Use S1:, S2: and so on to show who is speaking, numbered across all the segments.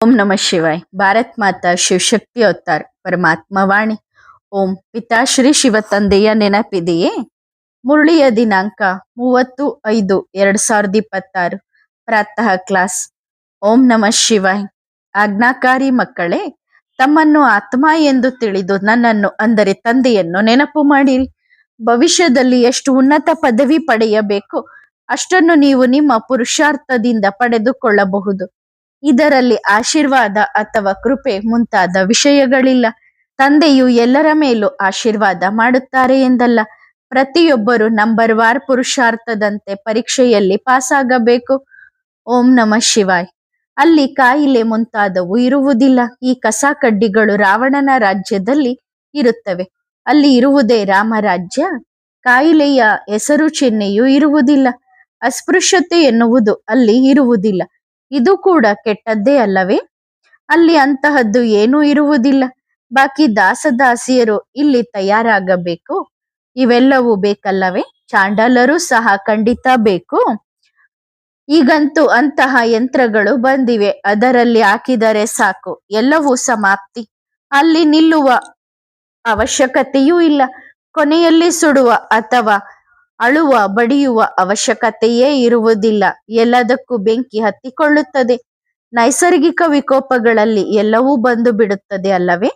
S1: ओम नमः शिवाय। ಭಾರತ್ ಮಾತಾ ಶಿವಶಕ್ತಿ ಅವತಾರ್ ಪರಮಾತ್ಮ ವಾಣಿ. ಓಂ ಪಿತಾಶ್ರೀ ಶಿವ ತಂದೆಯ ನೆನಪಿದೆಯೇ? ಮುರಳಿಯ ದಿನಾಂಕ 30/5/2026 ಪ್ರಾತಃ ಕ್ಲಾಸ್. ಓಂ ನಮಃ ಶಿವಾಯ್. ಆಜ್ಞಾಕಾರಿ ಮಕ್ಕಳೇ, ತಮ್ಮನ್ನು ಆತ್ಮ ಎಂದು ತಿಳಿದು ನನ್ನನ್ನು ಅಂದರೆ ತಂದೆಯನ್ನು ನೆನಪು ಮಾಡಿರಿ. ಭವಿಷ್ಯದಲ್ಲಿ ಎಷ್ಟು ಉನ್ನತ ಪದವಿ ಪಡೆಯಬೇಕು ಅಷ್ಟನ್ನು ನೀವು ನಿಮ್ಮ ಪುರುಷಾರ್ಥದಿಂದ ಪಡೆದುಕೊಳ್ಳಬಹುದು. ಇದರಲ್ಲಿ ಆಶೀರ್ವಾದ ಅಥವಾ ಕೃಪೆ ಮುಂತಾದ ವಿಷಯಗಳಿಲ್ಲ. ತಂದೆಯು ಎಲ್ಲರ ಮೇಲೂ ಆಶೀರ್ವಾದ ಮಾಡುತ್ತಾರೆ ಎಂದಲ್ಲ. ಪ್ರತಿಯೊಬ್ಬರು ನಂಬರ್ ವಾರ್ ಪುರುಷಾರ್ಥದಂತೆ ಪರೀಕ್ಷೆಯಲ್ಲಿ ಪಾಸ್ ಆಗಬೇಕು. ಓಂ ನಮಃ ಶಿವಾಯ್. ಅಲ್ಲಿ ಕಾಯಿಲೆ ಮುಂತಾದವು ಇರುವುದಿಲ್ಲ. ಈ ಕಸ ಕಡ್ಡಿಗಳು ರಾವಣನ ರಾಜ್ಯದಲ್ಲಿ ಇರುತ್ತವೆ. ಅಲ್ಲಿ ಇರುವುದೇ ರಾಮರಾಜ್ಯ. ಕಾಯಿಲೆಯ ಹೆಸರು ಚಿಹ್ನೆಯೂ ಇರುವುದಿಲ್ಲ. ಅಸ್ಪೃಶ್ಯತೆ ಎನ್ನುವುದು ಅಲ್ಲಿ ಇರುವುದಿಲ್ಲ. ಇದು ಕೂಡ ಕೆಟ್ಟದ್ದೇ ಅಲ್ಲವೇ? ಅಲ್ಲಿ ಅಂತಹದ್ದು ಏನೂ ಇರುವುದಿಲ್ಲ. ಬಾಕಿ ದಾಸದಾಸಿಯರು ಇಲ್ಲಿ ತಯಾರಾಗಬೇಕು. ಇವೆಲ್ಲವೂ ಬೇಕಲ್ಲವೇ? ಚಾಂಡಾಲರು ಸಹ ಖಂಡಿತ ಬೇಕು. ಈಗಂತೂ ಅಂತಹ ಯಂತ್ರಗಳು ಬಂದಿವೆ. ಅದರಲ್ಲಿ ಹಾಕಿದರೆ ಸಾಕು, ಎಲ್ಲವೂ ಸಮಾಪ್ತಿ. ಅಲ್ಲಿ ನಿಲ್ಲುವ ಅವಶ್ಯಕತೆಯೂ ಇಲ್ಲ. ಕೊನೆಯಲ್ಲಿ ಸುಡುವ ಅಥವಾ ಅಳುವ ಬಡಿಯುವ ಅವಶ್ಯಕತೆಯೇ ಇರುವುದಿಲ್ಲ. ಎಲ್ಲದಕ್ಕೂ ಬೆಂಕಿ ಹತ್ತಿಕೊಳ್ಳುತ್ತದೆ. ನೈಸರ್ಗಿಕ ವಿಕೋಪಗಳಲ್ಲಿ ಎಲ್ಲವೂ ಬಂದು ಬಿಡುತ್ತದೆ ಅಲ್ಲವೇ?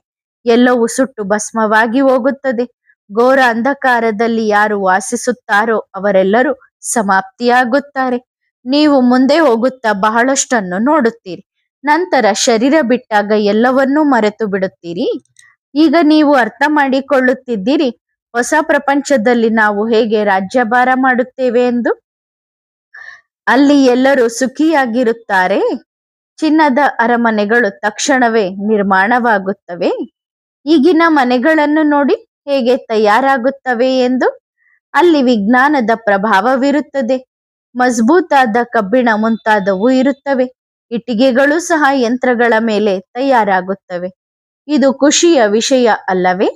S1: ಎಲ್ಲವೂ ಸುಟ್ಟು ಭಸ್ಮವಾಗಿ ಹೋಗುತ್ತದೆ. ಘೋರ ಅಂಧಕಾರದಲ್ಲಿ ಯಾರು ವಾಸಿಸುತ್ತಾರೋ ಅವರೆಲ್ಲರೂ ಸಮಾಪ್ತಿಯಾಗುತ್ತಾರೆ. ನೀವು ಮುಂದೆ ಹೋಗುತ್ತಾ ಬಹಳಷ್ಟನ್ನು ನೋಡುತ್ತೀರಿ. ನಂತರ ಶರೀರ ಬಿಟ್ಟಾಗ ಎಲ್ಲವನ್ನೂ ಮರೆತು ಬಿಡುತ್ತೀರಿ. ಈಗ ನೀವು ಅರ್ಥ ಮಾಡಿಕೊಳ್ಳುತ್ತಿದ್ದೀರಿ ಹೊಸ ಪ್ರಪಂಚದಲ್ಲಿ ನಾವು ಹೇಗೆ ರಾಜ್ಯಭಾರ ಮಾಡುತ್ತೇವೆ ಎಂದು. ಅಲ್ಲಿ ಎಲ್ಲರೂ ಸುಖಿಯಾಗಿರುತ್ತಾರೆ. ಚಿನ್ನದ ಅರಮನೆಗಳು ತಕ್ಷಣವೇ ನಿರ್ಮಾಣವಾಗುತ್ತವೆ. ಈಗಿನ ಮನೆಗಳನ್ನು ನೋಡಿ ಹೇಗೆ ತಯಾರಾಗುತ್ತವೆ ಎಂದು. ಅಲ್ಲಿ ವಿಜ್ಞಾನದ ಪ್ರಭಾವವಿರುತ್ತದೆ. ಮಜಬೂತಾದ ಕಬ್ಬಿಣ ಮುಂತಾದವು ಇರುತ್ತವೆ. ಇಟ್ಟಿಗೆಗಳು ಸಹ ಯಂತ್ರಗಳ ಮೇಲೆ ತಯಾರಾಗುತ್ತವೆ. ಇದು ಖುಷಿಯ ವಿಷಯ ಅಲ್ಲವೇ?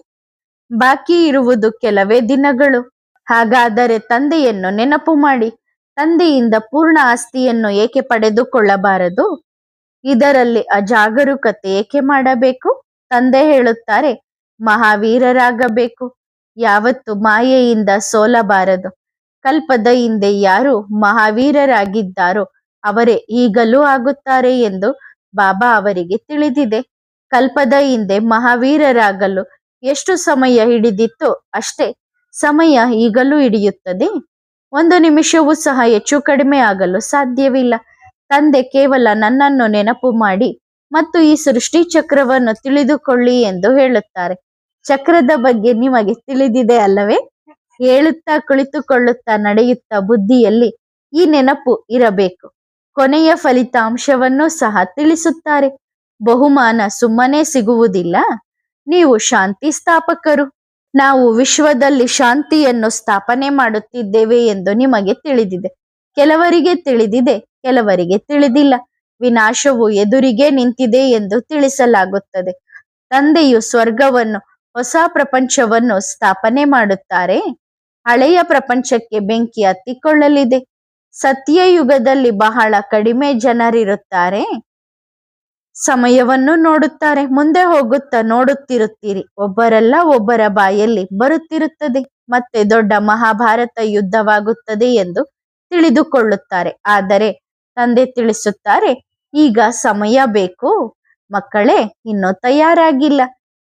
S1: ಬಾಕಿ ಇರುವುದು ಕೆಲವೇ ದಿನಗಳು. ಹಾಗಾದರೆ ತಂದೆಯನ್ನು ನೆನಪು ಮಾಡಿ. ತಂದೆಯಿಂದ ಪೂರ್ಣ ಆಸ್ತಿಯನ್ನು ಏಕೆ ಪಡೆದುಕೊಳ್ಳಬಾರದು? ಇದರಲ್ಲಿ ಅಜಾಗರೂಕತೆ ಏಕೆ ಮಾಡಬೇಕು? ತಂದೆ ಹೇಳುತ್ತಾರೆ, ಮಹಾವೀರರಾಗಬೇಕು. ಯಾವತ್ತು ಮಾಯೆಯಿಂದ ಸೋಲಬಾರದು. ಕಲ್ಪದ ಹಿಂದೆ ಯಾರು ಮಹಾವೀರರಾಗಿದ್ದಾರೋ ಅವರೇ ಈಗಲೂ ಆಗುತ್ತಾರೆ ಎಂದು ಬಾಬಾ ಅವರಿಗೆ ತಿಳಿದಿದೆ. ಕಲ್ಪದ ಹಿಂದೆ ಮಹಾವೀರರಾಗಲು ಎಷ್ಟು ಸಮಯ ಹಿಡಿದಿತ್ತೋ ಅಷ್ಟೇ ಸಮಯ ಈಗಲೂ ಹಿಡಿಯುತ್ತದೆ. ಒಂದು ನಿಮಿಷವೂ ಸಹ ಹೆಚ್ಚು ಕಡಿಮೆ ಆಗಲು ಸಾಧ್ಯವಿಲ್ಲ. ತಂದೆ ಕೇವಲ ನನ್ನನ್ನು ನೆನಪು ಮಾಡಿ ಮತ್ತು ಈ ಸೃಷ್ಟಿ ಚಕ್ರವನ್ನು ತಿಳಿದುಕೊಳ್ಳಿ ಎಂದು ಹೇಳುತ್ತಾರೆ. ಚಕ್ರದ ಬಗ್ಗೆ ನಿಮಗೆ ತಿಳಿದಿದೆ ಅಲ್ಲವೇ? ಹೇಳುತ್ತಾ ಕುಳಿತುಕೊಳ್ಳುತ್ತಾ ನಡೆಯುತ್ತಾ ಬುದ್ಧಿಯಲ್ಲಿ ಈ ನೆನಪು ಇರಬೇಕು. ಕೊನೆಯ ಫಲಿತಾಂಶವನ್ನು ಸಹ ತಿಳಿಸುತ್ತಾರೆ. ಬಹುಮಾನ ಸುಮ್ಮನೆ ಸಿಗುವುದಿಲ್ಲ. ನೀವು ಶಾಂತಿ ಸ್ಥಾಪಕರು. ನಾವು ವಿಶ್ವದಲ್ಲಿ ಶಾಂತಿಯನ್ನು ಸ್ಥಾಪನೆ ಮಾಡುತ್ತಿದ್ದೇವೆ ಎಂದು ನಿಮಗೆ ತಿಳಿದಿದೆ. ಕೆಲವರಿಗೆ ತಿಳಿದಿದೆ, ಕೆಲವರಿಗೆ ತಿಳಿದಿಲ್ಲ. ವಿನಾಶವು ಎದುರಿಗೆ ನಿಂತಿದೆ ಎಂದು ತಿಳಿಸಲಾಗುತ್ತದೆ. ತಂದೆಯು ಸ್ವರ್ಗವನ್ನು, ಹೊಸ ಪ್ರಪಂಚವನ್ನು ಸ್ಥಾಪನೆ ಮಾಡುತ್ತಾರೆ. ಹಳೆಯ ಪ್ರಪಂಚಕ್ಕೆ ಬೆಂಕಿ ಹತ್ತಿಕೊಳ್ಳಲಿದೆ. ಸತ್ಯಯುಗದಲ್ಲಿ ಬಹಳ ಕಡಿಮೆ ಜನರಿರುತ್ತಾರೆ. ಸಮಯವನ್ನು ನೋಡುತ್ತಾರೆ. ಮುಂದೆ ಹೋಗುತ್ತಾ ನೋಡುತ್ತಿರುತ್ತೀರಿ, ಒಬ್ಬರಲ್ಲ ಒಬ್ಬರ ಬಾಯಲ್ಲಿ ಬರುತ್ತಿರುತ್ತದೆ. ಮತ್ತೆ ದೊಡ್ಡ ಮಹಾಭಾರತ ಯುದ್ಧವಾಗುತ್ತದೆ ಎಂದು ತಿಳಿದುಕೊಳ್ಳುತ್ತಾರೆ. ಆದರೆ ತಂದೆ ತಿಳಿಸುತ್ತಾರೆ, ಈಗ ಸಮಯ ಬೇಕು. ಮಕ್ಕಳೇ, ಇನ್ನೂ ತಯಾರಾಗಿಲ್ಲ.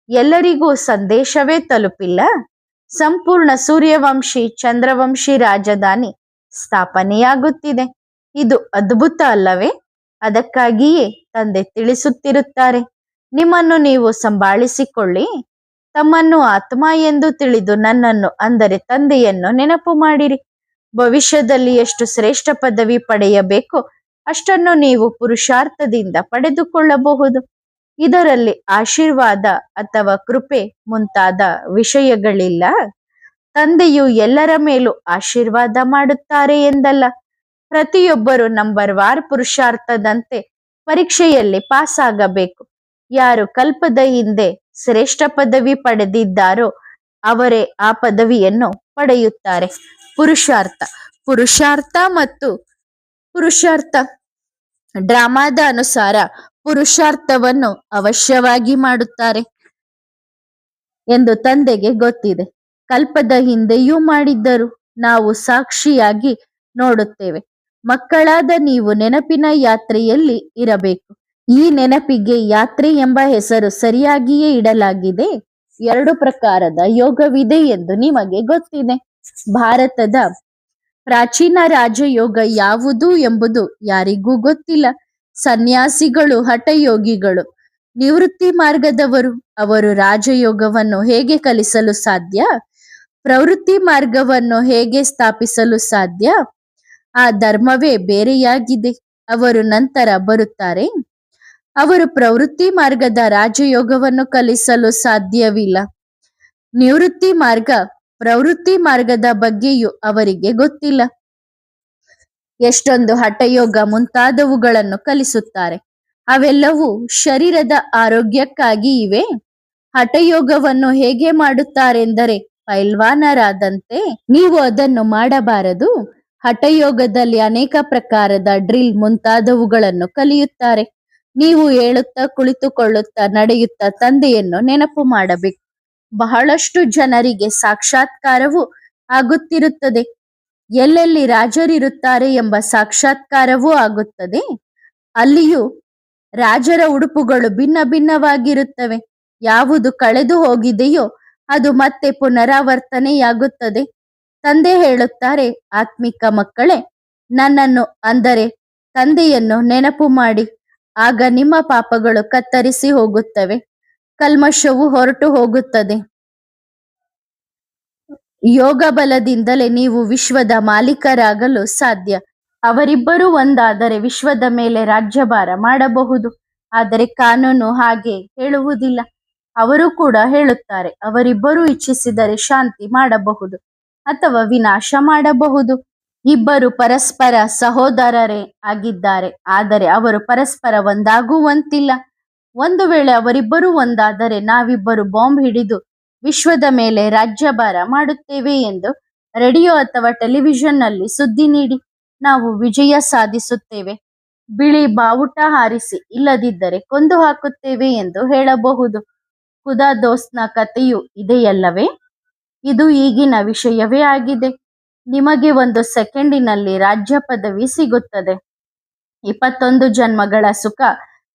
S1: ಎಲ್ಲರಿಗೂ ಸಂದೇಶವೇ ತಲುಪಿಲ್ಲ. ಸಂಪೂರ್ಣ ಸೂರ್ಯವಂಶಿ ಚಂದ್ರವಂಶಿ ರಾಜಧಾನಿ ಸ್ಥಾಪನೆಯಾಗುತ್ತಿದೆ. ಇದು ಅದ್ಭುತ ಅಲ್ಲವೇ? ಅದಕ್ಕಾಗಿಯೇ ತಂದೆ ತಿಳಿಸುತ್ತಿರುತ್ತಾರೆ, ನಿಮ್ಮನ್ನು ನೀವು ಸಂಭಾಳಿಸಿಕೊಳ್ಳಿ. ತಮ್ಮನ್ನು ಆತ್ಮ ಎಂದು ತಿಳಿದು ನನ್ನನ್ನು ಅಂದರೆ ತಂದೆಯನ್ನು ನೆನಪು ಮಾಡಿರಿ. ಭವಿಷ್ಯದಲ್ಲಿ ಎಷ್ಟು ಶ್ರೇಷ್ಠ ಪದವಿ ಪಡೆಯಬೇಕೋ ಅಷ್ಟನ್ನು ನೀವು ಪುರುಷಾರ್ಥದಿಂದ ಪಡೆದುಕೊಳ್ಳಬಹುದು. ಇದರಲ್ಲಿ ಆಶೀರ್ವಾದ ಅಥವಾ ಕೃಪೆ ಮುಂತಾದ ವಿಷಯಗಳಿಲ್ಲ. ತಂದೆಯು ಎಲ್ಲರ ಮೇಲೂ ಆಶೀರ್ವಾದ ಮಾಡುತ್ತಾರೆ ಎಂದಲ್ಲ. ಪ್ರತಿಯೊಬ್ಬರು ನಂಬರ್ ವಾರ್ ಪುರುಷಾರ್ಥದಂತೆ ಪರೀಕ್ಷೆಯಲ್ಲಿ ಪಾಸ್ ಆಗಬೇಕು. ಯಾರು ಕಲ್ಪದ ಹಿಂದೆ ಶ್ರೇಷ್ಠ ಪದವಿ ಪಡೆದಿದ್ದಾರೋ ಅವರೇ ಆ ಪದವಿಯನ್ನು ಪಡೆಯುತ್ತಾರೆ. ಪುರುಷಾರ್ಥ ಮತ್ತು ಪುರುಷಾರ್ಥ ಡ್ರಾಮಾದ ಅನುಸಾರ ಪುರುಷಾರ್ಥವನ್ನು ಅವಶ್ಯವಾಗಿ ಮಾಡುತ್ತಾರೆ ಎಂದು ತಂದೆಗೆ ಗೊತ್ತಿದೆ. ಕಲ್ಪದ ಹಿಂದೆಯೂ ಮಾಡಿದ್ದರು. ನಾವು ಸಾಕ್ಷಿಯಾಗಿ ನೋಡುತ್ತೇವೆ. ಮಕ್ಕಳಾದ ನೀವು ನೆನಪಿನ ಯಾತ್ರೆಯಲ್ಲಿ ಇರಬೇಕು. ಈ ನೆನಪಿಗೆ ಯಾತ್ರೆ ಎಂಬ ಹೆಸರು ಸರಿಯಾಗಿಯೇ ಇಡಲಾಗಿದೆ. 2 ಪ್ರಕಾರದ ಯೋಗವಿದೆ ಎಂದು ನಿಮಗೆ ಗೊತ್ತಿದೆ. ಭಾರತದ ಪ್ರಾಚೀನ ರಾಜಯೋಗ ಯಾವುದು ಎಂಬುದು ಯಾರಿಗೂ ಗೊತ್ತಿಲ್ಲ. ಸನ್ಯಾಸಿಗಳು, ಹಠಯೋಗಿಗಳು, ನಿವೃತ್ತಿ ಮಾರ್ಗದವರು, ಅವರು ರಾಜಯೋಗವನ್ನು ಹೇಗೆ ಕಲಿಸಲು ಸಾಧ್ಯ? ಪ್ರವೃತ್ತಿ ಮಾರ್ಗವನ್ನು ಹೇಗೆ ಸ್ಥಾಪಿಸಲು ಸಾಧ್ಯ? ಆ ಧರ್ಮವೇ ಬೇರೆಯಾಗಿದೆ. ಅವರು ನಂತರ ಬರುತ್ತಾರೆ. ಅವರು ಪ್ರವೃತ್ತಿ ಮಾರ್ಗದ ರಾಜಯೋಗವನ್ನು ಕಲಿಸಲು ಸಾಧ್ಯವಿಲ್ಲ. ನಿವೃತ್ತಿ ಮಾರ್ಗ, ಪ್ರವೃತ್ತಿ ಮಾರ್ಗದ ಬಗ್ಗೆಯೂ ಅವರಿಗೆ ಗೊತ್ತಿಲ್ಲ. ಎಷ್ಟೊಂದು ಹಠಯೋಗ ಮುಂತಾದವುಗಳನ್ನು ಕಲಿಸುತ್ತಾರೆ. ಅವೆಲ್ಲವೂ ಶರೀರದ ಆರೋಗ್ಯಕ್ಕಾಗಿ ಇವೆ. ಹಠಯೋಗವನ್ನು ಹೇಗೆ ಮಾಡುತ್ತಾರೆಂದರೆ ಪೈಲ್ವಾನರಾದಂತೆ. ನೀವು ಅದನ್ನು ಮಾಡಬಾರದು. ಹಠಯೋಗದಲ್ಲಿ ಅನೇಕ ಪ್ರಕಾರದ ಡ್ರಿಲ್ ಮುಂತಾದವುಗಳನ್ನು ಕಲಿಯುತ್ತಾರೆ. ನೀವು ಹೇಳುತ್ತಾ, ಕುಳಿತುಕೊಳ್ಳುತ್ತಾ, ನಡೆಯುತ್ತಾ ತಂದೆಯನ್ನು ನೆನಪು ಮಾಡಬೇಕು. ಬಹಳಷ್ಟು ಜನರಿಗೆ ಸಾಕ್ಷಾತ್ಕಾರವೂ ಆಗುತ್ತಿರುತ್ತದೆ. ಎಲ್ಲೆಲ್ಲಿ ರಾಜರಿರುತ್ತಾರೆ ಎಂಬ ಸಾಕ್ಷಾತ್ಕಾರವೂ ಆಗುತ್ತದೆ. ಅಲ್ಲಿಯೂ ರಾಜರ ಉಡುಪುಗಳು ಭಿನ್ನ ಭಿನ್ನವಾಗಿರುತ್ತವೆ. ಯಾವುದು ಕಳೆದು ಹೋಗಿದೆಯೋ ಅದು ಮತ್ತೆ ಪುನರಾವರ್ತನೆಯಾಗುತ್ತದೆ. ತಂದೆ ಹೇಳುತ್ತಾರೆ, ಆತ್ಮಿಕ ಮಕ್ಕಳೇ, ನನ್ನನ್ನು ಅಂದರೆ ತಂದೆಯನ್ನು ನೆನಪು ಮಾಡಿ. ಆಗ ನಿಮ್ಮ ಪಾಪಗಳು ಕತ್ತರಿಸಿ ಹೋಗುತ್ತವೆ, ಕಲ್ಮಶವು ಹೊರಟು ಹೋಗುತ್ತದೆ. ಯೋಗ ಬಲದಿಂದಲೇ ನೀವು ವಿಶ್ವದ ಮಾಲೀಕರಾಗಲು ಸಾಧ್ಯ. ಅವರಿಬ್ಬರೂ ಒಂದಾದರೆ ವಿಶ್ವದ ಮೇಲೆ ರಾಜ್ಯಭಾರ ಮಾಡಬಹುದು. ಆದರೆ ಕಾನೂನು ಹಾಗೆ ಹೇಳುವುದಿಲ್ಲ. ಅವರು ಕೂಡ ಹೇಳುತ್ತಾರೆ, ಅವರಿಬ್ಬರೂ ಇಚ್ಛಿಸಿದರೆ ಶಾಂತಿ ಮಾಡಬಹುದು ಅಥವಾ ವಿನಾಶ ಮಾಡಬಹುದು. ಇಬ್ಬರು ಪರಸ್ಪರ ಸಹೋದರರೇ ಆಗಿದ್ದಾರೆ, ಆದರೆ ಅವರು ಪರಸ್ಪರ ಒಂದಾಗುವಂತಿಲ್ಲ. ಒಂದು ವೇಳೆ ಅವರಿಬ್ಬರು ಒಂದಾದರೆ ನಾವಿಬ್ಬರು ಬಾಂಬ್ ಹಿಡಿದು ವಿಶ್ವದ ಮೇಲೆ ರಾಜ್ಯಭಾರ ಮಾಡುತ್ತೇವೆ ಎಂದು ರೇಡಿಯೋ ಅಥವಾ ಟೆಲಿವಿಷನ್ನಲ್ಲಿ ಸುದ್ದಿ ನೀಡಿ ನಾವು ವಿಜಯ ಸಾಧಿಸುತ್ತೇವೆ, ಬಿಳಿ ಬಾವುಟ ಹಾರಿಸಿ, ಇಲ್ಲದಿದ್ದರೆ ಕೊಂದು ಹಾಕುತ್ತೇವೆ ಎಂದು ಹೇಳಬಹುದು. ಖುದಾ ದೋಸ್ತ್ನ ಕಥೆಯು ಇದೆಯಲ್ಲವೇ? ಇದು ಈಗಿನ ವಿಷಯವೇ ಆಗಿದೆ. ನಿಮಗೆ 1 ಸೆಕೆಂಡಿನಲ್ಲಿ ರಾಜ್ಯ ಪದವಿ ಸಿಗುತ್ತದೆ. 21 ಜನ್ಮಗಳ ಸುಖ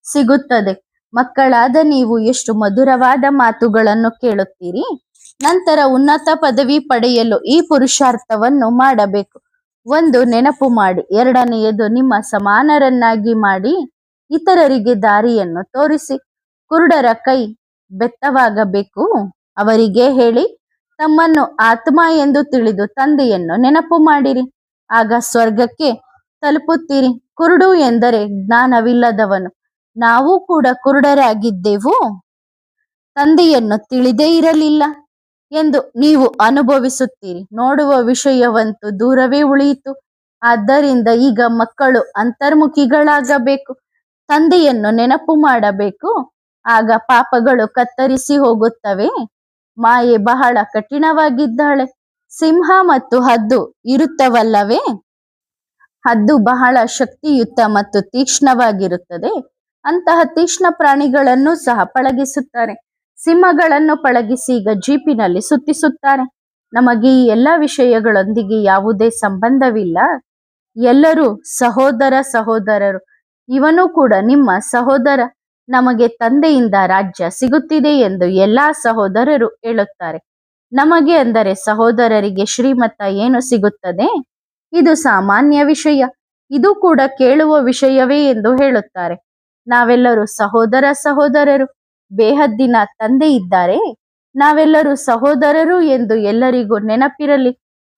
S1: ಸಿಗುತ್ತದೆ. ಮಕ್ಕಳಾದ ನೀವು ಎಷ್ಟು ಮಧುರವಾದ ಮಾತುಗಳನ್ನು ಕೇಳುತ್ತೀರಿ. ನಂತರ ಉನ್ನತ ಪದವಿ ಪಡೆಯಲು ಈ ಪುರುಷಾರ್ಥವನ್ನು ಮಾಡಬೇಕು. 1 ನೆನಪು ಮಾಡಿ. 2ನೆಯದು ನಿಮ್ಮ ಸಮಾನರನ್ನಾಗಿ ಮಾಡಿ. ಇತರರಿಗೆ ದಾರಿಯನ್ನು ತೋರಿಸಿ. ಕುರುಡರ ಕೈ ಬೆತ್ತವಾಗಬೇಕು. ಅವರಿಗೆ ಹೇಳಿ, ತಮ್ಮನ್ನು ಆತ್ಮ ಎಂದು ತಿಳಿದು ತಂದೆಯನ್ನು ನೆನಪು ಮಾಡಿರಿ. ಆಗ ಸ್ವರ್ಗಕ್ಕೆ ತಲುಪುತ್ತೀರಿ. ಕುರುಡು ಎಂದರೆ ಜ್ಞಾನವಿಲ್ಲದವನು. ನಾವು ಕೂಡ ಕುರುಡರಾಗಿದ್ದೆವು. ತಂದೆಯನ್ನು ತಿಳಿದೇ ಇರಲಿಲ್ಲ ಎಂದು ನೀವು ಅನುಭವಿಸುತ್ತೀರಿ. ನೋಡುವ ವಿಷಯವಂತೂ ದೂರವೇ ಉಳಿಯಿತು. ಆದ್ದರಿಂದ ಈಗ ಮಕ್ಕಳು ಅಂತರ್ಮುಖಿಗಳಾಗಬೇಕು. ತಂದೆಯನ್ನು ನೆನಪು ಮಾಡಬೇಕು. ಆಗ ಪಾಪಗಳು ಕತ್ತರಿಸಿ ಹೋಗುತ್ತವೆ. ಮಾಯೆ ಬಹಳ ಕಠಿಣವಾಗಿದ್ದಾಳೆ. ಸಿಂಹ ಮತ್ತು ಹದ್ದು ಇರುತ್ತವಲ್ಲವೇ? ಹದ್ದು ಬಹಳ ಶಕ್ತಿಯುತ ಮತ್ತು ತೀಕ್ಷ್ಣವಾಗಿರುತ್ತದೆ. ಅಂತಹ ತೀಕ್ಷ್ಣ ಪ್ರಾಣಿಗಳನ್ನು ಸಹ ಪಳಗಿಸುತ್ತಾರೆ. ಸಿಂಹಗಳನ್ನು ಪಳಗಿಸಿ ಈಗ ಜೀಪಿನಲ್ಲಿ ಸುತ್ತಿಸುತ್ತಾರೆ. ನಮಗೆ ಈ ಎಲ್ಲ ವಿಷಯಗಳೊಂದಿಗೆ ಯಾವುದೇ ಸಂಬಂಧವಿಲ್ಲ. ಎಲ್ಲರೂ ಸಹೋದರರು. ಇವನು ಕೂಡ ನಿಮ್ಮ ಸಹೋದರ. ನಮಗೆ ತಂದೆಯಿಂದ ರಾಜ್ಯ ಸಿಗುತ್ತಿದೆ ಎಂದು ಎಲ್ಲಾ ಸಹೋದರರು ಹೇಳುತ್ತಾರೆ. ನಮಗೆ ಅಂದರೆ ಸಹೋದರರಿಗೆ ಶ್ರೀಮತ ಏನು ಸಿಗುತ್ತದೆ? ಇದು ಸಾಮಾನ್ಯ ವಿಷಯ. ಇದು ಕೂಡ ಕೇಳುವ ವಿಷಯವೇ ಎಂದು ಹೇಳುತ್ತಾರೆ. ನಾವೆಲ್ಲರೂ ಸಹೋದರರು. ಬೇಹದ್ದಿನ ತಂದೆ ಇದ್ದಾರೆ. ನಾವೆಲ್ಲರೂ ಸಹೋದರರು ಎಂದು ಎಲ್ಲರಿಗೂ ನೆನಪಿರಲಿ.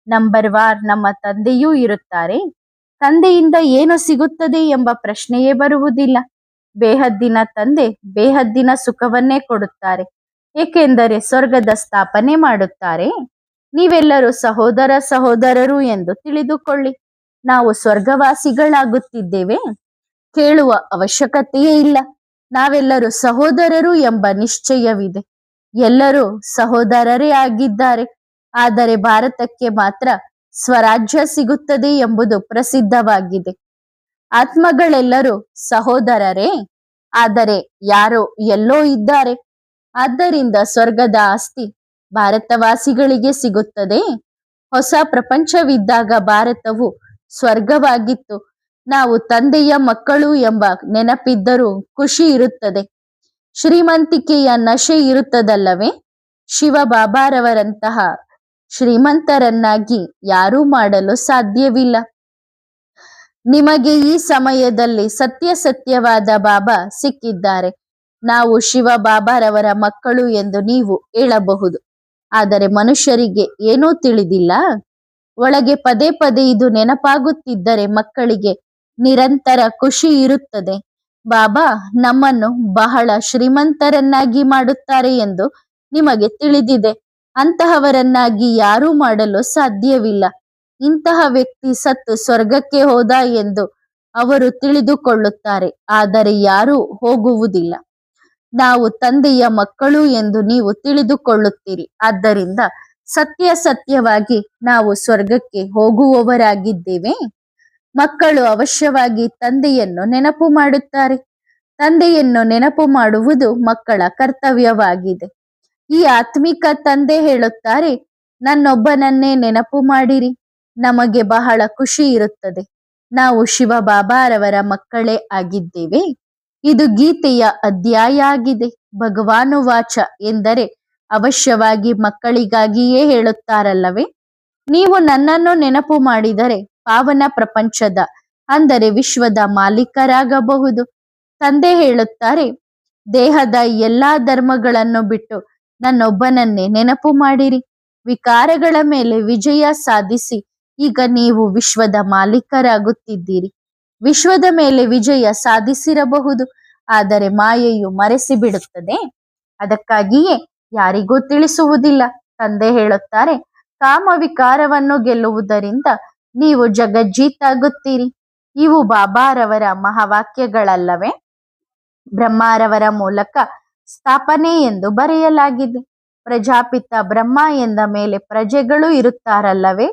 S1: ನಂಬರ್ ವಾರ್ ನಮ್ಮ ತಂದೆಯೂ ಇರುತ್ತಾರೆ. ತಂದೆಯಿಂದ ಏನು ಸಿಗುತ್ತದೆ ಎಂಬ ಪ್ರಶ್ನೆಯೇ ಬರುವುದಿಲ್ಲ. ಬೇಹದ್ದಿನ ತಂದೆ ಬೇಹದ್ದಿನ ಸುಖವನ್ನೇ ಕೊಡುತ್ತಾರೆ, ಏಕೆಂದರೆ ಸ್ವರ್ಗದ ಸ್ಥಾಪನೆ ಮಾಡುತ್ತಾರೆ. ನೀವೆಲ್ಲರೂ ಸಹೋದರರು ಎಂದು ತಿಳಿದುಕೊಳ್ಳಿ. ನಾವು ಸ್ವರ್ಗವಾಸಿಗಳಾಗುತ್ತಿದ್ದೇವೆ. ಕೇಳುವ ಅವಶ್ಯಕತೆಯೇ ಇಲ್ಲ. ನಾವೆಲ್ಲರೂ ಸಹೋದರರು ಎಂಬ ನಿಶ್ಚಯವಿದೆ. ಎಲ್ಲರೂ ಸಹೋದರರೇ ಆಗಿದ್ದಾರೆ. ಆದರೆ ಭಾರತಕ್ಕೆ ಮಾತ್ರ ಸ್ವರಾಜ್ಯ ಸಿಗುತ್ತದೆ ಎಂಬುದು ಪ್ರಸಿದ್ಧವಾಗಿದೆ. ಆತ್ಮಗಳೆಲ್ಲರೂ ಸಹೋದರರೇ? ಆದರೆ ಯಾರೋ ಎಲ್ಲೋ ಇದ್ದಾರೆ. ಆದ್ದರಿಂದ ಸ್ವರ್ಗದ ಆಸ್ತಿ ಭಾರತವಾಸಿಗಳಿಗೆ ಸಿಗುತ್ತದೆ. ಹೊಸ ಪ್ರಪಂಚವಿದ್ದಾಗ ಭಾರತವು ಸ್ವರ್ಗವಾಗಿತ್ತು. ನಾವು ತಂದೆಯ ಮಕ್ಕಳು ಎಂಬ ನೆನಪಿದ್ದರೂ ಖುಷಿ ಇರುತ್ತದೆ. ಶ್ರೀಮಂತಿಕೆಯ ನಶೆ ಇರುತ್ತದಲ್ಲವೇ? ಶಿವ ಬಾಬಾರವರಂತಹ ಶ್ರೀಮಂತರನ್ನಾಗಿ ಯಾರೂ ಮಾಡಲು ಸಾಧ್ಯವಿಲ್ಲ. ನಿಮಗೆ ಈ ಸಮಯದಲ್ಲಿ ಸತ್ಯವಾದ ಬಾಬಾ ಸಿಕ್ಕಿದ್ದಾರೆ. ನಾವು ಶಿವ ಬಾಬಾರವರ ಮಕ್ಕಳು ಎಂದು ನೀವು ಹೇಳಬಹುದು. ಆದರೆ ಮನುಷ್ಯರಿಗೆ ಏನೂ ತಿಳಿದಿಲ್ಲ. ಒಳಗೆ ಪದೇ ಪದೇ ಇದು ನೆನಪಾಗುತ್ತಿದ್ದರೆ ಮಕ್ಕಳಿಗೆ ನಿರಂತರ ಖುಷಿ ಇರುತ್ತದೆ. ಬಾಬಾ ನಮ್ಮನ್ನು ಬಹಳ ಶ್ರೀಮಂತರನ್ನಾಗಿ ಮಾಡುತ್ತಾರೆ ಎಂದು ನಿಮಗೆ ತಿಳಿದಿದೆ. ಅಂತಹವರನ್ನಾಗಿ ಯಾರೂ ಮಾಡಲು ಸಾಧ್ಯವಿಲ್ಲ. ಇಂತಹ ವ್ಯಕ್ತಿ ಸತ್ತು ಸ್ವರ್ಗಕ್ಕೆ ಹೋದ ಎಂದು ಅವರು ತಿಳಿದುಕೊಳ್ಳುತ್ತಾರೆ, ಆದರೆ ಯಾರೂ ಹೋಗುವುದಿಲ್ಲ. ನಾವು ತಂದೆಯ ಮಕ್ಕಳು ಎಂದು ನೀವು ತಿಳಿದುಕೊಳ್ಳುತ್ತೀರಿ. ಆದ್ದರಿಂದ ಸತ್ಯವಾಗಿ ನಾವು ಸ್ವರ್ಗಕ್ಕೆ ಹೋಗುವವರಾಗಿದ್ದೇವೆ. ಮಕ್ಕಳು ಅವಶ್ಯವಾಗಿ ತಂದೆಯನ್ನು ನೆನಪು ಮಾಡುತ್ತಾರೆ. ತಂದೆಯನ್ನು ನೆನಪು ಮಾಡುವುದು ಮಕ್ಕಳ ಕರ್ತವ್ಯವಾಗಿದೆ. ಈ ಆತ್ಮಿಕ ತಂದೆ ಹೇಳುತ್ತಾರೆ, ನನ್ನೊಬ್ಬನನ್ನೇ ನೆನಪು ಮಾಡಿರಿ, ನಮಗೆ ಬಹಳ ಖುಷಿ ಇರುತ್ತದೆ. ನಾವು ಶಿವ ಬಾಬಾರವರ ಮಕ್ಕಳೇ ಆಗಿದ್ದೇವೆ. ಇದು ಗೀತೆಯ ಅಧ್ಯಾಯ ಆಗಿದೆ. ಭಗವಾನುವಾಚ ಎಂದರೆ ಅವಶ್ಯವಾಗಿ ಮಕ್ಕಳಿಗಾಗಿಯೇ ಹೇಳುತ್ತಾರಲ್ಲವೇ? ನೀವು ನನ್ನನ್ನು ನೆನಪು ಮಾಡಿದರೆ ಪಾವನ ಪ್ರಪಂಚದ ಅಂದರೆ ವಿಶ್ವದ ಮಾಲೀಕರಾಗಬಹುದು. ತಂದೆ ಹೇಳುತ್ತಾರೆ, ದೇಹದ ಎಲ್ಲಾ ಧರ್ಮಗಳನ್ನು ಬಿಟ್ಟು ನನ್ನೊಬ್ಬನನ್ನೇ ನೆನಪು ಮಾಡಿರಿ. ವಿಕಾರಗಳ ಮೇಲೆ ವಿಜಯ ಸಾಧಿಸಿ ಈಗ ನೀವು ವಿಶ್ವದ ಮಾಲೀಕರಾಗುತ್ತಿದ್ದೀರಿ. ವಿಶ್ವದ ಮೇಲೆ ವಿಜಯ ಸಾಧಿಸಿರಬಹುದು, ಆದರೆ ಮಾಯೆಯು ಮರೆಸಿ ಬಿಡುತ್ತದೆ. ಅದಕ್ಕಾಗಿಯೇ ಯಾರಿಗೂ ತಿಳಿಸುವುದಿಲ್ಲ. ತಂದೆ ಹೇಳುತ್ತಾರೆ, ಕಾಮ ವಿಕಾರವನ್ನು ಗೆಲ್ಲುವುದರಿಂದ ನೀವು ಜಗಜ್ಜೀತಾಗುತ್ತೀರಿ. ಇವು ಬಾಬಾರವರ ಮಹಾವಾಕ್ಯಗಳಲ್ಲವೇ? ಬ್ರಹ್ಮಾರವರ ಮೂಲಕ ಸ್ಥಾಪನೆ ಎಂದು ಬರೆಯಲಾಗಿದೆ. ಪ್ರಜಾಪಿತ ಬ್ರಹ್ಮ ಎಂದ ಮೇಲೆ ಪ್ರಜೆಗಳು ಇರುತ್ತಾರಲ್ಲವೇ?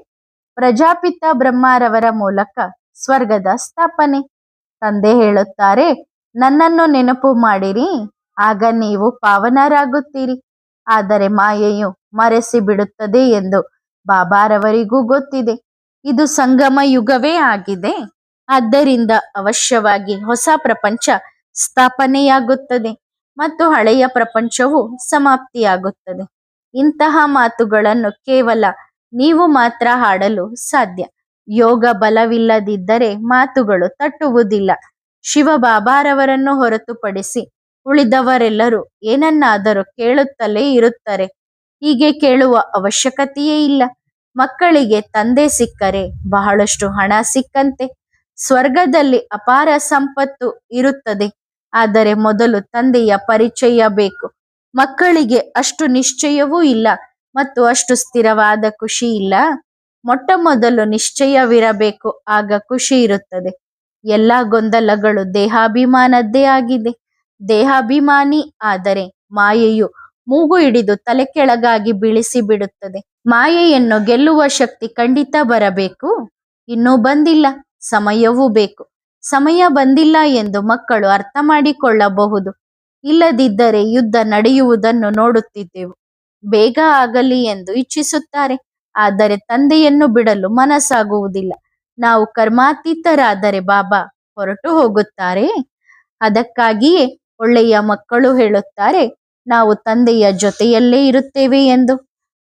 S1: ಪ್ರಜಾಪಿತ ಬ್ರಹ್ಮಾರವರ ಮೂಲಕ ಸ್ವರ್ಗದ ಸ್ಥಾಪನೆ. ತಂದೆ ಹೇಳುತ್ತಾರೆ, ನನ್ನನ್ನು ನೆನಪು ಮಾಡಿರಿ, ಆಗ ನೀವು ಪಾವನರಾಗುತ್ತೀರಿ. ಆದರೆ ಮಾಯೆಯು ಮರೆಸಿ ಬಿಡುತ್ತದೆ ಎಂದು ಬಾಬಾರವರಿಗೂ ಗೊತ್ತಿದೆ. ಇದು ಸಂಗಮ ಯುಗವೇ ಆಗಿದೆ. ಆದ್ದರಿಂದ ಅವಶ್ಯವಾಗಿ ಹೊಸ ಪ್ರಪಂಚ ಸ್ಥಾಪನೆಯಾಗುತ್ತದೆ ಮತ್ತು ಹಳೆಯ ಪ್ರಪಂಚವು ಸಮಾಪ್ತಿಯಾಗುತ್ತದೆ. ಇಂತಹ ಮಾತುಗಳನ್ನು ಕೇವಲ ನೀವು ಮಾತ್ರ ಹಾಡಲು ಸಾಧ್ಯ. ಯೋಗ ಬಲವಿಲ್ಲದಿದ್ದರೆ ಮಾತುಗಳು ತಟ್ಟುವುದಿಲ್ಲ. ಶಿವ ಬಾಬಾರವರನ್ನು ಹೊರತುಪಡಿಸಿ ಉಳಿದವರೆಲ್ಲರೂ ಏನನ್ನಾದರೂ ಕೇಳುತ್ತಲೇ ಇರುತ್ತಾರೆ. ಹೀಗೆ ಕೇಳುವ ಅವಶ್ಯಕತೆಯೇ ಇಲ್ಲ. ಮಕ್ಕಳಿಗೆ ತಂದೆ ಸಿಕ್ಕರೆ ಬಹಳಷ್ಟು ಹಣ ಸಿಕ್ಕಂತೆ. ಸ್ವರ್ಗದಲ್ಲಿ ಅಪಾರ ಸಂಪತ್ತು ಇರುತ್ತದೆ. ಆದರೆ ಮೊದಲು ತಂದೆಯ ಪರಿಚಯ ಬೇಕು. ಮಕ್ಕಳಿಗೆ ಅಷ್ಟು ನಿಶ್ಚಯವೂ ಇಲ್ಲ ಮತ್ತು ಅಷ್ಟು ಸ್ಥಿರವಾದ ಖುಷಿ ಇಲ್ಲ. ಮೊಟ್ಟ ಮೊದಲು ನಿಶ್ಚಯವಿರಬೇಕು, ಆಗ ಖುಷಿ ಇರುತ್ತದೆ. ಎಲ್ಲ ಗೊಂದಲಗಳು ದೇಹಾಭಿಮಾನದ್ದೇ ಆಗಿದೆ. ದೇಹಾಭಿಮಾನಿ ಆದರೆ ಮಾಯೆಯು ಮೂಗು ಹಿಡಿದು ತಲೆ ಕೆಳಗಾಗಿ ಬೀಳಿಸಿ ಬಿಡುತ್ತದೆ. ಮಾಯೆಯನ್ನು ಗೆಲ್ಲುವ ಶಕ್ತಿ ಖಂಡಿತ ಬರಬೇಕು. ಇನ್ನೂ ಬಂದಿಲ್ಲ, ಸಮಯವೂ ಬೇಕು. ಸಮಯ ಬಂದಿಲ್ಲ ಎಂದು ಮಕ್ಕಳು ಅರ್ಥ ಮಾಡಿಕೊಳ್ಳಬಹುದು. ಇಲ್ಲದಿದ್ದರೆ ಯುದ್ಧ ನಡೆಯುವುದನ್ನು ನೋಡುತ್ತಿದ್ದೆವು. ಬೇಗ ಆಗಲಿ ಎಂದು ಇಚ್ಛಿಸುತ್ತಾರೆ, ಆದರೆ ತಂದೆಯನ್ನು ಬಿಡಲು ಮನಸ್ಸಾಗುವುದಿಲ್ಲ. ನಾವು ಕರ್ಮಾತೀತರಾದರೆ ಬಾಬಾ ಹೊರಟು ಹೋಗುತ್ತಾರೆ. ಅದಕ್ಕಾಗಿಯೇ ಒಳ್ಳೆಯ ಮಕ್ಕಳು ಹೇಳುತ್ತಾರೆ, ನಾವು ತಂದೆಯ ಜೊತೆಯಲ್ಲೇ ಇರುತ್ತೇವೆ ಎಂದು.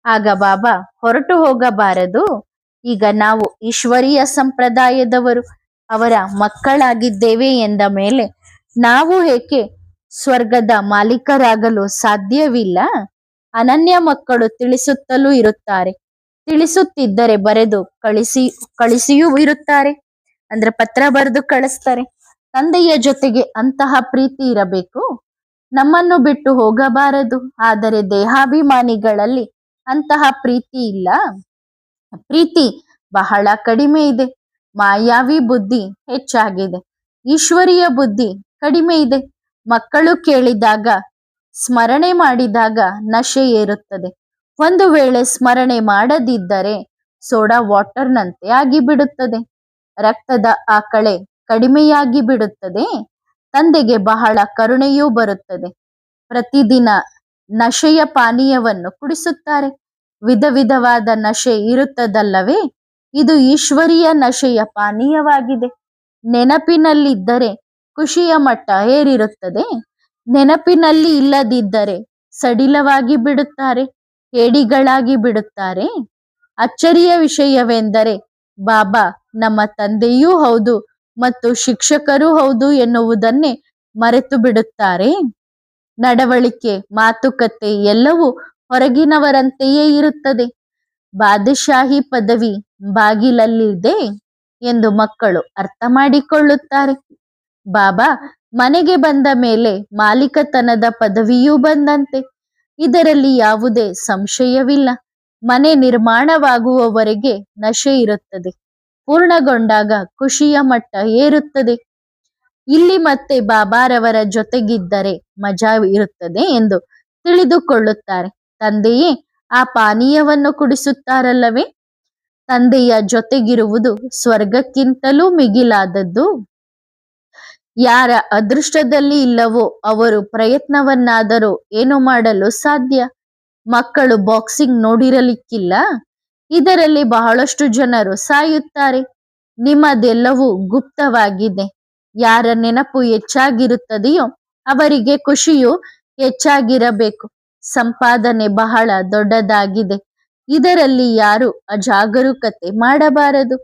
S1: ಆಗ ಬಾಬಾ ಹೊರಟು ಹೋಗಬಾರದು. ಈಗ ನಾವು ಈಶ್ವರೀಯ ಸಂಪ್ರದಾಯದವರು, ಅವರ ಮಕ್ಕಳಾಗಿದ್ದೇವೆ ಎಂದ ಮೇಲೆ ನಾವು ಏಕೆ ಸ್ವರ್ಗದ ಮಾಲೀಕರಾಗಲು ಸಾಧ್ಯವಿಲ್ಲ? ಅನನ್ಯ ಮಕ್ಕಳು ತಿಳಿಸುತ್ತಲೂ ಇರುತ್ತಾರೆ. ತಿಳಿಸುತ್ತಿದ್ದರೆ ಬರೆದು ಕಳಿಸಿಯೂ ಇರುತ್ತಾರೆ. ಅಂದ್ರೆ ಪತ್ರ ಬರೆದು ಕಳಿಸ್ತಾರೆ. ತಂದೆಯ ಜೊತೆಗೆ ಅಂತಹ ಪ್ರೀತಿ ಇರಬೇಕು. ನಮ್ಮನ್ನು ಬಿಟ್ಟು ಹೋಗಬಾರದು. ಆದರೆ ದೇಹಾಭಿಮಾನಿಗಳಲ್ಲಿ ಅಂತಹ ಪ್ರೀತಿ ಇಲ್ಲ. ಪ್ರೀತಿ ಬಹಳ ಕಡಿಮೆ ಇದೆ. ಮಾಯಾವಿ ಬುದ್ಧಿ ಹೆಚ್ಚಾಗಿದೆ. ಈಶ್ವರೀಯ ಬುದ್ಧಿ ಕಡಿಮೆ ಇದೆ. ಮಕ್ಕಳು ಕೇಳಿದಾಗ ಸ್ಮರಣೆ ಮಾಡಿದಾಗ ನಶೆ ಏರುತ್ತದೆ. ಒಂದು ವೇಳೆ ಸ್ಮರಣೆ ಮಾಡದಿದ್ದರೆ ಸೋಡಾ ವಾಟರ್ನಂತೆ ಆಗಿಬಿಡುತ್ತದೆ. ರಕ್ತದ ಆಕಳೆ ಕಡಿಮೆಯಾಗಿ ಬಿಡುತ್ತದೆ. ತಂದೆಗೆ ಬಹಳ ಕರುಣೆಯೂ ಬರುತ್ತದೆ. ಪ್ರತಿದಿನ ನಶೆಯ ಪಾನೀಯವನ್ನು ಕುಡಿಸುತ್ತಾರೆ. ವಿಧ ವಿಧವಾದ ನಶೆ ಇರುತ್ತದಲ್ಲವೇ? ಇದು ಈಶ್ವರೀಯ ನಶೆಯ ಪಾನೀಯವಾಗಿದೆ. ನೆನಪಿನಲ್ಲಿದ್ದರೆ ಖುಷಿಯ ಮಟ್ಟ ಏರಿರುತ್ತದೆ. ನೆನಪಿನಲ್ಲಿ ಇಲ್ಲದಿದ್ದರೆ ಸಡಿಲವಾಗಿ ಬಿಡುತ್ತಾರೆ, ಹೇಡಿಗಳಾಗಿ ಬಿಡುತ್ತಾರೆ. ಅಚ್ಚರಿಯ ವಿಷಯವೆಂದರೆ ಬಾಬಾ ನಮ್ಮ ತಂದೆಯೂ ಹೌದು ಮತ್ತು ಶಿಕ್ಷಕರೂ ಹೌದು ಎನ್ನುವುದನ್ನೇ ಮರೆತು ಬಿಡುತ್ತಾರೆ. ನಡವಳಿಕೆ, ಮಾತುಕತೆ ಎಲ್ಲವೂ ಹೊರಗಿನವರಂತೆಯೇ ಇರುತ್ತದೆ. ಬಾದಶಾಹಿ ಪದವಿ ಬಾಗಿಲಲ್ಲಿದೆ ಎಂದು ಮಕ್ಕಳು ಅರ್ಥ ಮಾಡಿಕೊಳ್ಳುತ್ತಾರೆ. ಬಾಬಾ ಮನೆಗೆ ಬಂದ ಮೇಲೆ ಮಾಲೀಕತನದ ಪದವಿಯೂ ಬಂದಂತೆ. ಇದರಲ್ಲಿ ಯಾವುದೇ ಸಂಶಯವಿಲ್ಲ. ಮನೆ ನಿರ್ಮಾಣವಾಗುವವರೆಗೆ ನಶೆ ಇರುತ್ತದೆ. ಪೂರ್ಣಗೊಂಡಾಗ ಖುಷಿಯ ಮಟ್ಟ ಏರುತ್ತದೆ. ಇಲ್ಲಿ ಮತ್ತೆ ಬಾಬಾರವರ ಜೊತೆಗಿದ್ದರೆ ಮಜಾ ಇರುತ್ತದೆ ಎಂದು ತಿಳಿದುಕೊಳ್ಳುತ್ತಾರೆ. ತಂದೆಯೇ ಆ ಪಾನೀಯವನ್ನು ಕುಡಿಸುತ್ತಾರಲ್ಲವೇ? ತಂದೆಯ ಜೊತೆಗಿರುವುದು ಸ್ವರ್ಗಕ್ಕಿಂತಲೂ ಮಿಗಿಲಾದದ್ದು. ಯಾರ ಅದೃಷ್ಟದಲ್ಲಿ ಇಲ್ಲವೋ ಅವರು ಪ್ರಯತ್ನವನ್ನಾದರೂ ಏನು ಮಾಡಲು ಸಾಧ್ಯ? ಮಕ್ಕಳು ಬಾಕ್ಸಿಂಗ್ ನೋಡಿರಲಿಕ್ಕಿಲ್ಲ. ಇದರಲ್ಲಿ ಬಹಳಷ್ಟು ಜನರು ಸಾಯುತ್ತಾರೆ. ನಿಮ್ಮದೆಲ್ಲವೂ ಗುಪ್ತವಾಗಿದೆ. ಯಾರ ನೆನಪು ಹೆಚ್ಚಾಗಿರುತ್ತದೆಯೋ ಅವರಿಗೆ ಖುಷಿಯು ಹೆಚ್ಚಾಗಿರಬೇಕು. ಸಂಪಾದನೆ ಬಹಳ ದೊಡ್ಡದಾಗಿದೆ. ಇದರಲ್ಲಿ ಯಾರು ಅಜಾಗರೂಕತೆ ಮಾಡಬಾರದು.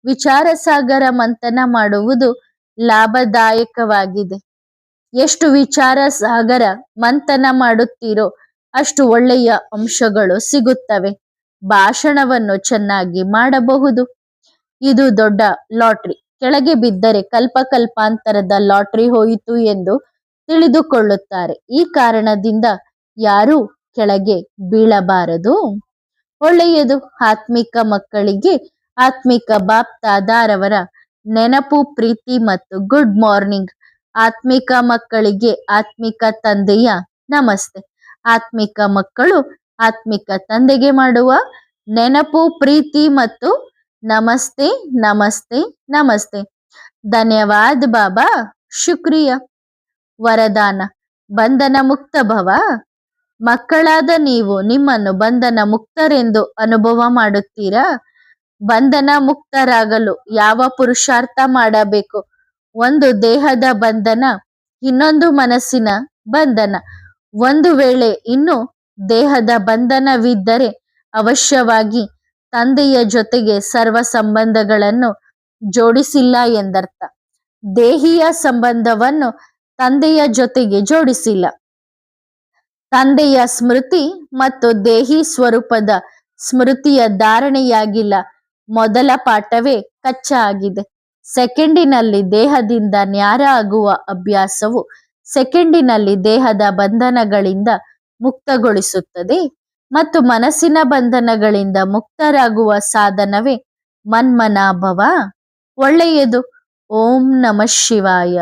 S1: ವಿಚಾರ ಸಾಗರ ಮಂಥನ ಮಾಡುವುದು ಲಾಭದಾಯಕವಾಗಿದೆ. ಎಷ್ಟು ವಿಚಾರ ಸಾಗರ ಮಂಥನ ಮಾಡುತ್ತೀರೋ ಅಷ್ಟು ಒಳ್ಳೆಯ ಅಂಶಗಳು ಸಿಗುತ್ತವೆ. ಭಾಷಣವನ್ನು ಚೆನ್ನಾಗಿ ಮಾಡಬಹುದು. ಇದು ದೊಡ್ಡ ಲಾಟ್ರಿ. ಕೆಳಗೆ ಬಿದ್ದರೆ ಕಲ್ಪಾಂತರದ ಲಾಟ್ರಿ ಹೋಯಿತು ಎಂದು ತಿಳಿದುಕೊಳ್ಳುತ್ತಾರೆ. ಈ ಕಾರಣದಿಂದ ಯಾರೂ ಕೆಳಗೆ ಬೀಳಬಾರದು. ಒಳ್ಳೆಯದು. ಆತ್ಮಿಕ ಮಕ್ಕಳಿಗೆ ಆತ್ಮಿಕ ಬಾಪ್ ದಾದಾರವರ ನೆನಪು, ಪ್ರೀತಿ ಮತ್ತು ಗುಡ್ ಮಾರ್ನಿಂಗ್. ಆತ್ಮಿಕ ಮಕ್ಕಳಿಗೆ ಆತ್ಮಿಕ ತಂದೆಯ ನಮಸ್ತೆ. ಆತ್ಮಿಕ ಮಕ್ಕಳು ಆತ್ಮಿಕ ತಂದೆಗೆ ಮಾಡುವ ನೆನಪು, ಪ್ರೀತಿ ಮತ್ತು ನಮಸ್ತೆ ನಮಸ್ತೆ ನಮಸ್ತೆ. ಧನ್ಯವಾದ ಬಾಬಾ, ಶುಕ್ರಿಯ. ವರದಾನ: ಬಂಧನ ಮುಕ್ತ ಭವ. ಮಕ್ಕಳಾದ ನೀವು ನಿಮ್ಮನ್ನು ಬಂಧನ ಮುಕ್ತರೆಂದು ಅನುಭವ ಮಾಡುತ್ತೀರಾ? ಬಂಧನ ಮುಕ್ತರಾಗಲು ಯಾವ ಪುರುಷಾರ್ಥ ಮಾಡಬೇಕು? ಒಂದು ದೇಹದ ಬಂಧನ, ಇನ್ನೊಂದು ಮನಸ್ಸಿನ ಬಂಧನ. ಒಂದು ವೇಳೆ ಇನ್ನು ದೇಹದ ಬಂಧನವಿದ್ದರೆ ಅವಶ್ಯವಾಗಿ ತಂದೆಯ ಜೊತೆಗೆ ಸರ್ವ ಸಂಬಂಧಗಳನ್ನು ಜೋಡಿಸಿಲ್ಲ ಎಂದರ್ಥ. ದೇಹಿಯ ಸಂಬಂಧವನ್ನು ತಂದೆಯ ಜೊತೆಗೆ ಜೋಡಿಸಿಲ್ಲ. ತಂದೆಯ ಸ್ಮೃತಿ ಮತ್ತು ದೇಹಿ ಸ್ವರೂಪದ ಸ್ಮೃತಿಯ ಧಾರಣೆಯಾಗಿಲ್ಲ. ಮೊದಲ ಪಾಠವೇ ಕಚ್ಚಾ ಆಗಿದೆ. ಸೆಕೆಂಡಿನಲ್ಲಿ ದೇಹದಿಂದ ನ್ಯಾರ ಆಗುವ ಅಭ್ಯಾಸವು ಸೆಕೆಂಡಿನಲ್ಲಿ ದೇಹದ ಬಂಧನಗಳಿಂದ ಮುಕ್ತಗೊಳಿಸುತ್ತದೆ ಮತ್ತು ಮನಸ್ಸಿನ ಬಂಧನಗಳಿಂದ ಮುಕ್ತರಾಗುವ ಸಾಧನವೇ ಮನ್ಮನಾಭವ. ಒಳ್ಳೆಯದು. ಓಂ ನಮಃ ಶಿವಾಯ.